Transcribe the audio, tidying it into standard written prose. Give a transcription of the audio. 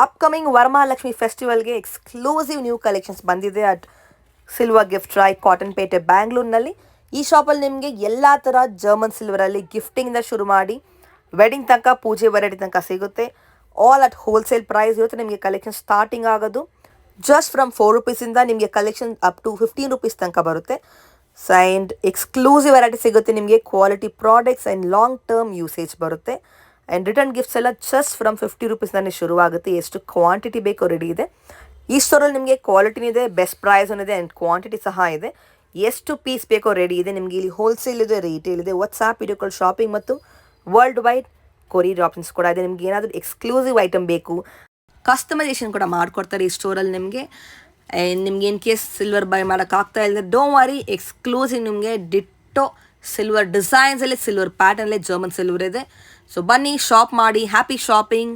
Upcoming Varamahalakshmi ಫೆಸ್ಟಿವಲ್ಗೆ exclusive new collections ಬಂದಿದೆ at Silver Gift try Cottonpet ಬ್ಯಾಂಗ್ಳೂರ್ನಲ್ಲಿ. ಈ ಶಾಪಲ್ಲಿ ನಿಮಗೆ ಎಲ್ಲ ಥರ ಜರ್ಮನ್ ಸಿಲ್ವರಲ್ಲಿ ಗಿಫ್ಟಿಂಗಿಂದ ಶುರು ಮಾಡಿ ವೆಡ್ಡಿಂಗ್ ತನಕ ಪೂಜೆ ವೆರೈಟಿ ತನಕ ಸಿಗುತ್ತೆ. ಆಲ್ ಅಟ್ ಹೋಲ್ಸೇಲ್ ಪ್ರೈಸ್ ಇರುತ್ತೆ. ನಿಮಗೆ ಕಲೆಕ್ಷನ್ ಸ್ಟಾರ್ಟಿಂಗ್ ಆಗೋದು ಜಸ್ಟ್ ಫ್ರಮ್ 4 ರೂಪೀಸಿಂದ ನಿಮಗೆ ಕಲೆಕ್ಷನ್ ಅಪ್ ಟು 15 ರೂಪೀಸ್ ತನಕ ಬರುತ್ತೆ. ಆ್ಯಂಡ್ ಎಕ್ಸ್ಕ್ಲೂಸಿವ್ ವೆರೈಟಿ ಸಿಗುತ್ತೆ ನಿಮಗೆ. Quality products and long term usage ಬರುತ್ತೆ. ಆ್ಯಂಡ್ ರಿಟರ್ನ್ ಗಿಫ್ಟ್ಸ್ ಎಲ್ಲ ಜಸ್ಟ್ ಫ್ರಮ್ 50 ರೂಪೀಸ್ನೇ ಶುರುವಾಗುತ್ತೆ. ಎಷ್ಟು ಕ್ವಾಂಟಿಟಿ ಬೇಕೋ ರೆಡಿ ಇದೆ. ಈ ಸ್ಟೋರಲ್ಲಿ ನಿಮಗೆ ಕ್ವಾಲಿಟಿನೂ ಇದೆ, ಬೆಸ್ಟ್ ಪ್ರೈಸೂ ಇದೆ ಆ್ಯಂಡ್ ಕ್ವಾಂಟಿಟಿ ಸಹ ಇದೆ. ಎಷ್ಟು ಪೀಸ್ ಬೇಕೋ ರೆಡಿ ಇದೆ ನಿಮಗೆ. ಇಲ್ಲಿ ಹೋಲ್ಸೇಲ್ ಇದೆ, ರಿಟೇಲ್ ಇದೆ, ವಾಟ್ಸಾಪ್ ವಿಡಿಯೋ ಕಾಲ್ ಶಾಪಿಂಗ್ ಮತ್ತು ವರ್ಲ್ಡ್ ವೈಡ್ ಕೊರಿಯರ್ ಆಪ್ಷನ್ಸ್ ಕೂಡ ಇದೆ. ನಿಮ್ಗೆ ಏನಾದರೂ ಎಕ್ಸ್ಕ್ಲೂಸಿವ್ ಐಟಮ್ ಬೇಕು ಕಸ್ಟಮೈಸೇಷನ್ ಕೂಡ ಮಾಡಿಕೊಡ್ತಾರೆ ಈ ಸ್ಟೋರಲ್ಲಿ ನಿಮಗೆ. ನಿಮ್ಗೆ ಇನ್ ಕೇಸ್ ಸಿಲ್ವರ್ ಬೈ ಮಾಡೋಕ್ಕಾಗ್ತಾ ಇಲ್ಲದೆ ಡೋಂಟ್ ವರಿ, ಎಕ್ಸ್ಕ್ಲೂಸಿವ್ ನಿಮಗೆ ಡಿಟ್ಟೋ ಸಿಲ್ವರ್ ಡಿಸೈನ್ಸಲ್ಲಿ ಸಿಲ್ವರ್ ಪ್ಯಾಟರ್ನಲ್ಲೇ ಜರ್ಮನ್ ಸಿಲ್ವರ್ ಇದೆ. ಸೊ ಬನ್ನಿ, ಶಾಪ್ ಮಾಡಿ, ಹ್ಯಾಪಿ ಶಾಪಿಂಗ್.